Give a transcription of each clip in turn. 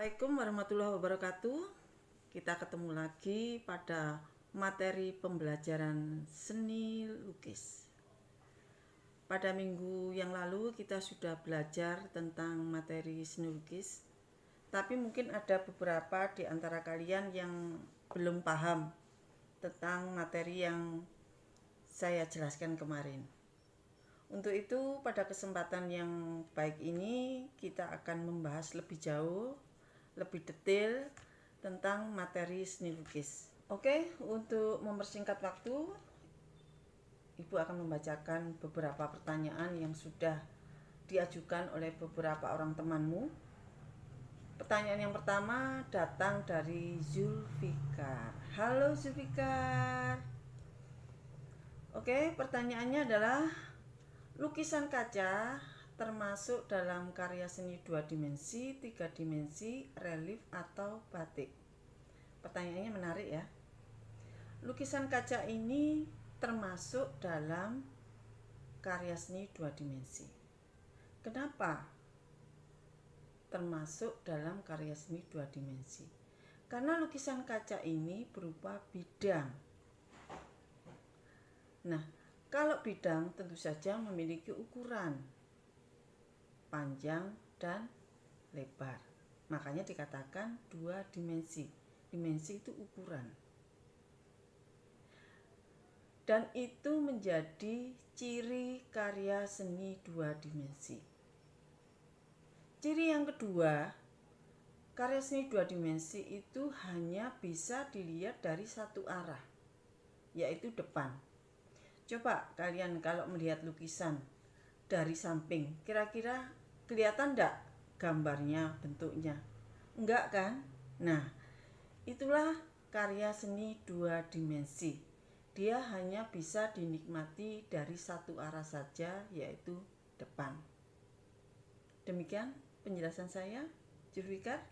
Assalamualaikum warahmatullahi wabarakatuh. Kita ketemu lagi pada materi pembelajaran seni lukis. Pada minggu yang lalu kita sudah belajar tentang materi seni lukis, tapi mungkin ada beberapa di antara kalian yang belum paham tentang materi yang saya jelaskan kemarin. Untuk itu pada kesempatan yang baik ini kita akan membahas lebih jauh, lebih detail tentang materi seni lukis. Oke, untuk mempersingkat waktu, Ibu akan membacakan beberapa pertanyaan yang sudah diajukan oleh beberapa orang temanmu. Pertanyaan yang pertama datang dari Zulfikar. Halo Zulfikar. Oke, pertanyaannya adalah lukisan kaca termasuk dalam karya seni 2 dimensi, 3 dimensi, relief atau batik? Pertanyaannya menarik ya. Lukisan kaca ini termasuk dalam karya seni 2 dimensi. Kenapa termasuk dalam karya seni 2 dimensi? Karena lukisan kaca ini berupa bidang. Nah, kalau bidang tentu saja memiliki ukuran panjang dan lebar. Makanya dikatakan 2 dimensi. Dimensi itu ukuran. Dan itu menjadi ciri karya seni 2 dimensi. Ciri yang kedua, karya seni 2 dimensi itu hanya bisa dilihat dari satu arah, yaitu depan. Coba kalian kalau melihat lukisan dari samping, kira-kira kelihatan enggak gambarnya, bentuknya? Enggak kan? Nah, itulah karya seni 2 dimensi. Dia hanya bisa dinikmati dari satu arah saja, yaitu depan. Demikian penjelasan saya. Zulfikar,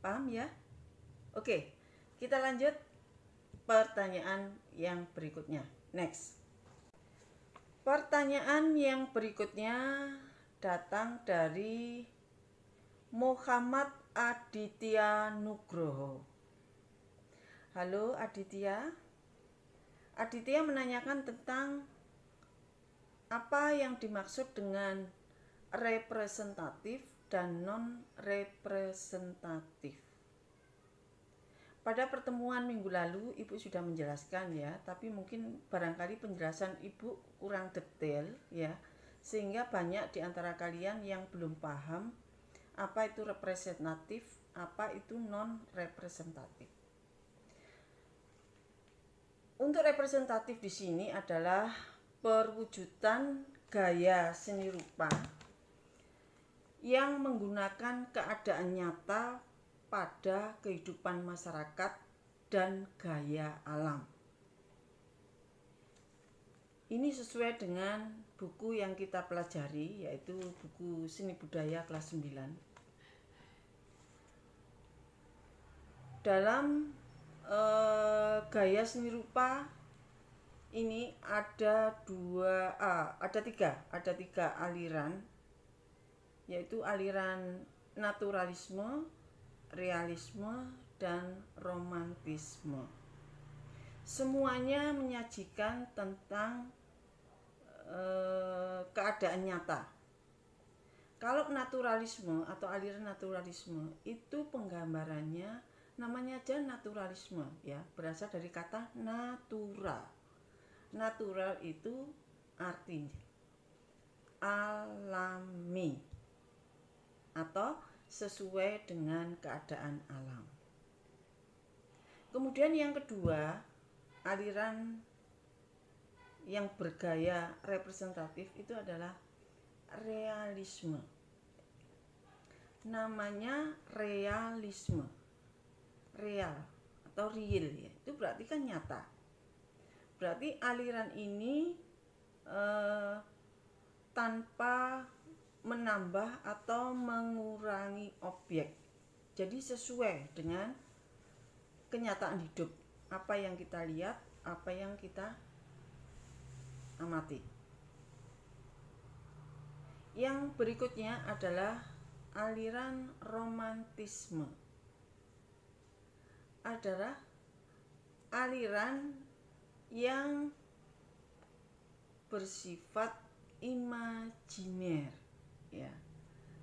paham ya? Oke, kita lanjut pertanyaan yang berikutnya. Next. Pertanyaan yang berikutnya datang dari Muhammad Aditya Nugroho. Halo Aditya. Aditya menanyakan tentang apa yang dimaksud dengan representatif dan non-representatif. Pada pertemuan minggu lalu Ibu sudah menjelaskan ya, tapi mungkin barangkali penjelasan Ibu kurang detail ya, sehingga banyak di antara kalian yang belum paham apa itu representatif, apa itu non-representatif. Untuk representatif di sini adalah perwujudan gaya seni rupa yang menggunakan keadaan nyata pada kehidupan masyarakat dan gaya alam. Ini sesuai dengan buku yang kita pelajari, yaitu buku Seni Budaya kelas 9. Dalam gaya seni rupa ini ada tiga aliran, yaitu aliran naturalisme, realisme, dan romantisme. Semuanya menyajikan tentang keadaan nyata. Kalau naturalisme atau aliran naturalisme itu penggambarannya namanya aja naturalisme ya, berasal dari kata natural. Natural itu artinya alami atau sesuai dengan keadaan alam. Kemudian yang kedua, aliran yang bergaya representatif itu adalah realisme. Namanya realisme. Real atau real ya. Itu berarti kan nyata. Berarti aliran ini tanpa menambah atau mengurangi objek. Jadi sesuai dengan kenyataan hidup. Apa yang kita lihat, apa yang kita amati. Yang berikutnya adalah aliran romantisme. adalah aliran yang bersifat imajiner, ya.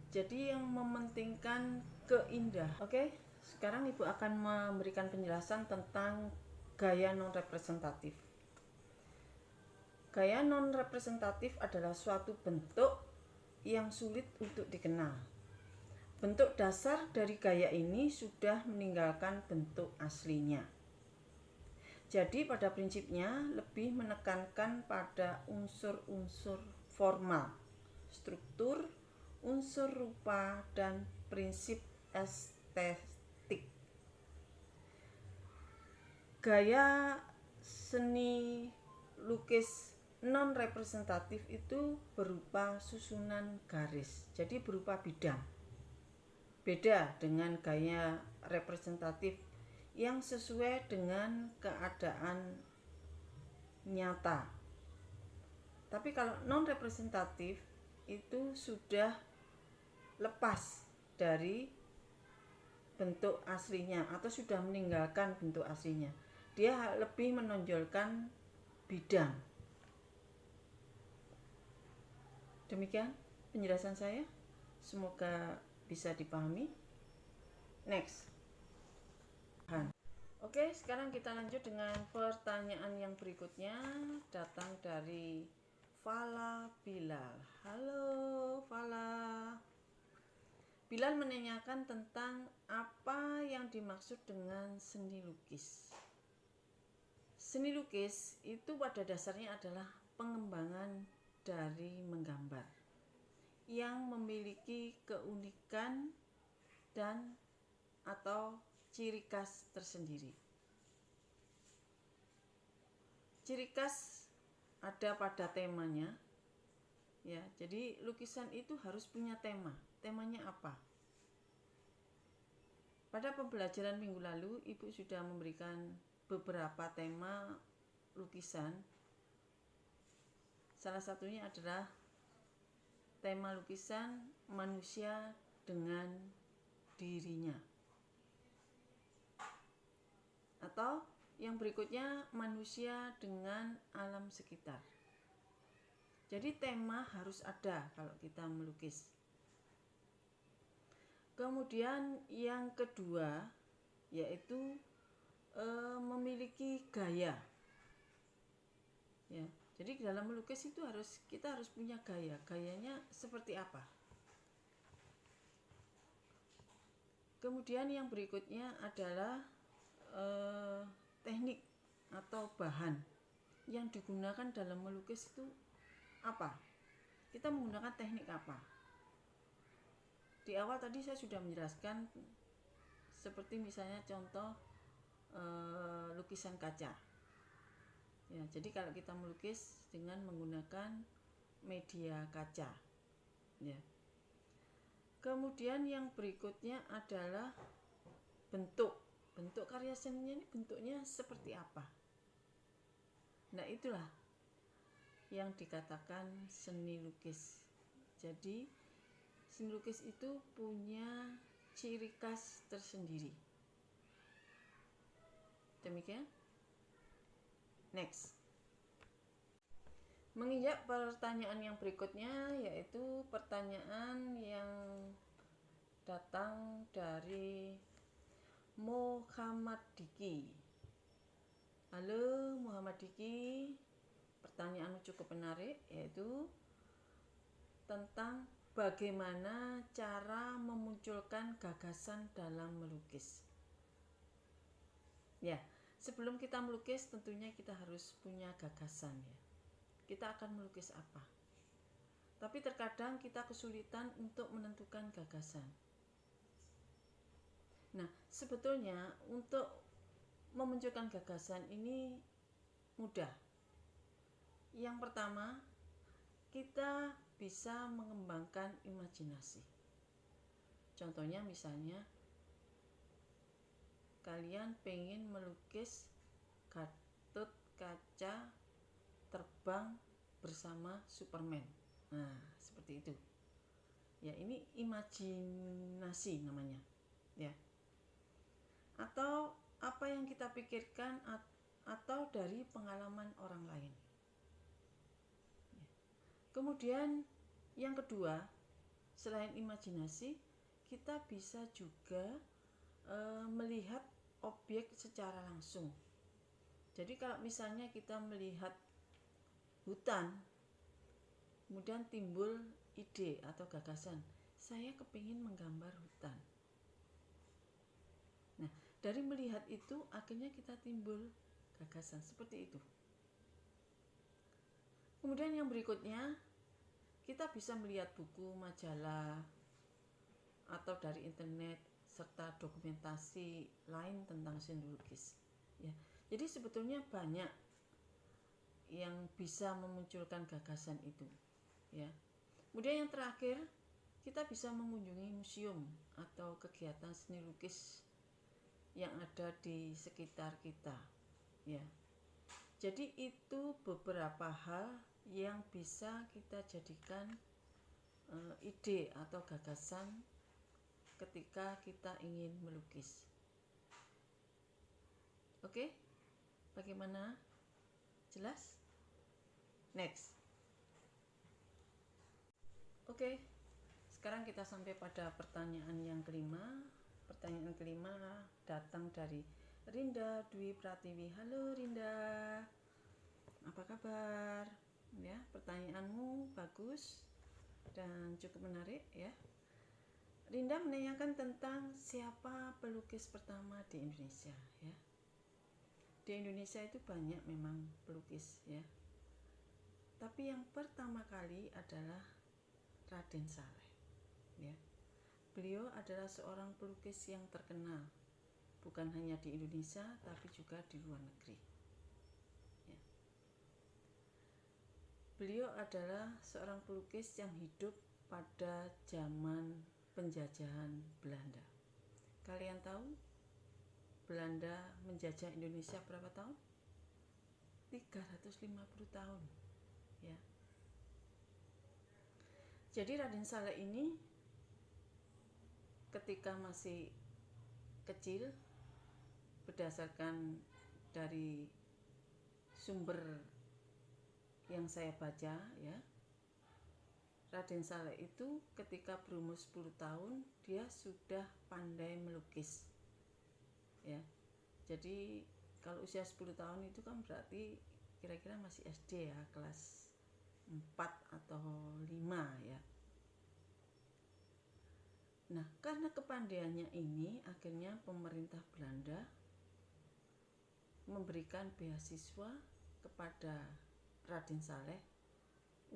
Jadi yang mementingkan keindahan. Oke, sekarang Ibu akan memberikan penjelasan tentang gaya non-representatif. Gaya non-representatif adalah suatu bentuk yang sulit untuk dikenal. Bentuk dasar dari gaya ini sudah meninggalkan bentuk aslinya. Jadi pada prinsipnya lebih menekankan pada unsur-unsur formal, struktur, unsur rupa, dan prinsip estetik. Gaya seni lukis non-representatif itu berupa susunan garis, jadi berupa bidang. Beda dengan gaya representatif yang sesuai dengan keadaan nyata. Tapi kalau non-representatif itu sudah lepas dari bentuk aslinya atau sudah meninggalkan bentuk aslinya. Dia lebih menonjolkan bidang. Demikian penjelasan saya. Semoga bisa dipahami. Next. Oke, sekarang kita lanjut dengan pertanyaan yang berikutnya, datang dari Fala Bilal. Halo Fala. Bilal menanyakan tentang apa yang dimaksud dengan seni lukis. Seni lukis itu pada dasarnya adalah pengembangan dari menggambar yang memiliki keunikan dan atau ciri khas tersendiri. Ciri khas ada pada temanya, ya. Jadi lukisan itu harus punya tema. Temanya apa? Pada pembelajaran minggu lalu, Ibu sudah memberikan beberapa tema lukisan. Salah satunya adalah tema lukisan manusia dengan dirinya. Atau yang berikutnya manusia dengan alam sekitar. Jadi tema harus ada kalau kita melukis. Kemudian yang kedua yaitu memiliki gaya. Ya, jadi dalam melukis itu kita harus punya gaya. Gayanya seperti apa? Kemudian yang berikutnya adalah teknik atau bahan yang digunakan dalam melukis itu apa? Kita menggunakan teknik apa? Di awal tadi saya sudah menjelaskan seperti misalnya contoh lukisan kaca. Ya, jadi kalau kita melukis dengan menggunakan media kaca. Ya. Kemudian yang berikutnya adalah bentuk. Bentuk karya seninya ini bentuknya seperti apa? Nah, itulah yang dikatakan seni lukis. Jadi, seni lukis itu punya ciri khas tersendiri. Demikian. Next. Menginjak pertanyaan yang berikutnya, yaitu pertanyaan yang datang dari Muhammad Diki. Halo Muhammad Diki, pertanyaanmu cukup menarik, yaitu tentang bagaimana cara memunculkan gagasan dalam melukis. Ya, sebelum kita melukis tentunya kita harus punya gagasan, ya. Kita akan melukis apa? Tapi terkadang kita kesulitan untuk menentukan gagasan. Nah, sebetulnya untuk memunculkan gagasan ini mudah. Yang pertama, kita bisa mengembangkan imajinasi. Contohnya misalnya, kalian pengen melukis Gatot Kaca terbang bersama Superman. Nah, seperti itu. Ya, ini imajinasi namanya. Ya. Atau apa yang kita pikirkan atau dari pengalaman orang lain. Kemudian yang kedua, selain imajinasi, kita bisa juga melihat objek secara langsung. Jadi kalau misalnya kita melihat hutan, kemudian timbul ide atau gagasan, saya kepingin menggambar hutan. Nah, dari melihat itu akhirnya kita timbul gagasan seperti itu. Kemudian yang berikutnya, kita bisa melihat buku, majalah, atau dari internet, serta dokumentasi lain tentang seni lukis. Ya, jadi sebetulnya banyak yang bisa memunculkan gagasan itu. Ya. Kemudian yang terakhir, kita bisa mengunjungi museum atau kegiatan seni lukis yang ada di sekitar kita. Ya. Jadi itu beberapa hal yang bisa kita jadikan ide atau gagasan ketika kita ingin melukis. Oke? Bagaimana? Jelas? Next. Oke. Sekarang kita sampai pada pertanyaan yang kelima. Pertanyaan kelima datang dari Rinda Dwi Pratiwi. Halo Rinda. Apa kabar? Ya, pertanyaanmu bagus dan cukup menarik ya. Rinda menanyakan tentang siapa pelukis pertama di Indonesia ya. Di Indonesia itu banyak memang pelukis ya. Tapi yang pertama kali adalah Raden Saleh ya. Beliau adalah seorang pelukis yang terkenal bukan hanya di Indonesia tapi juga di luar negeri. Ya. Beliau adalah seorang pelukis yang hidup pada zaman penjajahan Belanda. Kalian tahu Belanda menjajah Indonesia berapa tahun? 350 tahun. Ya. Jadi Raden Saleh ini ketika masih kecil, berdasarkan dari sumber yang saya baca ya, Raden Saleh itu ketika berumur 10 tahun dia sudah pandai melukis ya. Jadi kalau usia 10 tahun itu kan berarti kira-kira masih SD ya, kelas 4 atau 5 ya. Nah, karena kepandaiannya ini akhirnya pemerintah Belanda memberikan beasiswa kepada Raden Saleh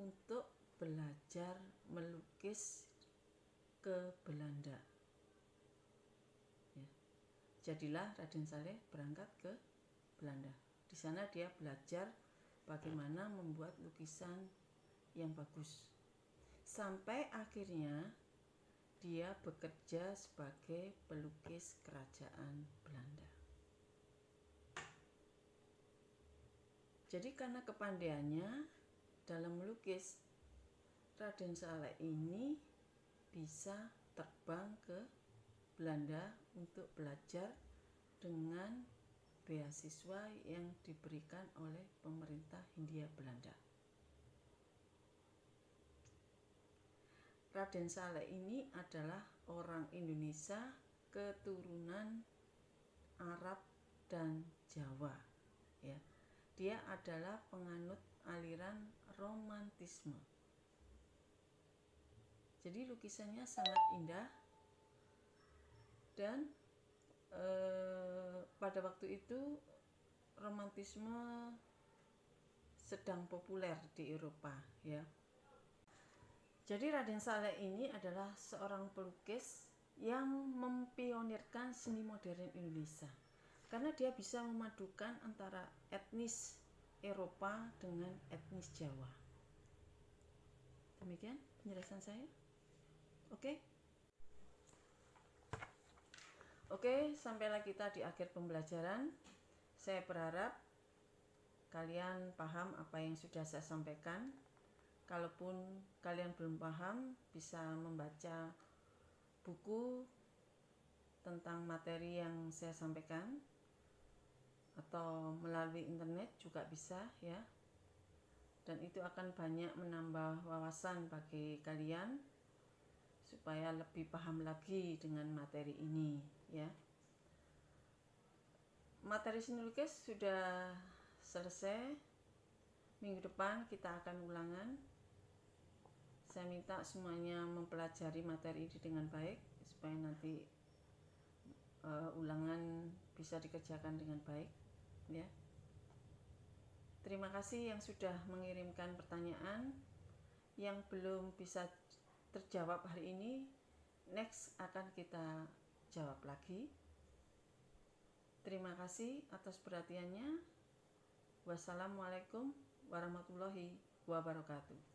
untuk belajar melukis ke Belanda. Ya. Jadilah Raden Saleh berangkat ke Belanda. Di sana dia belajar bagaimana membuat lukisan yang bagus. Sampai akhirnya dia bekerja sebagai pelukis kerajaan Belanda. Jadi karena kepandaiannya dalam melukis, Raden Saleh ini bisa terbang ke Belanda untuk belajar dengan beasiswa yang diberikan oleh pemerintah Hindia Belanda. Raden Saleh ini adalah orang Indonesia keturunan Arab dan Jawa ya. Dia adalah penganut aliran romantisme. Jadi lukisannya sangat indah dan pada waktu itu romantisme sedang populer di Eropa ya. Jadi Raden Saleh ini adalah seorang pelukis yang mempionirkan seni modern Indonesia karena dia bisa memadukan antara etnis Eropa dengan etnis Jawa. Demikian penjelasan saya. Oke, sampailah kita di akhir pembelajaran. Saya berharap kalian paham apa yang sudah saya sampaikan. Kalaupun kalian belum paham, bisa membaca buku tentang materi yang saya sampaikan. atau melalui internet juga bisa ya. Dan itu akan banyak menambah wawasan bagi kalian supaya lebih paham lagi dengan materi ini ya. Materi seni lukis sudah selesai. Minggu depan kita akan ulangan. Saya minta semuanya mempelajari materi ini dengan baik supaya nanti ulangan bisa dikerjakan dengan baik ya. Terima kasih yang sudah mengirimkan pertanyaan. Yang belum bisa terjawab hari ini, next akan kita jawab lagi. Terima kasih atas perhatiannya. Wassalamualaikum warahmatullahi wabarakatuh.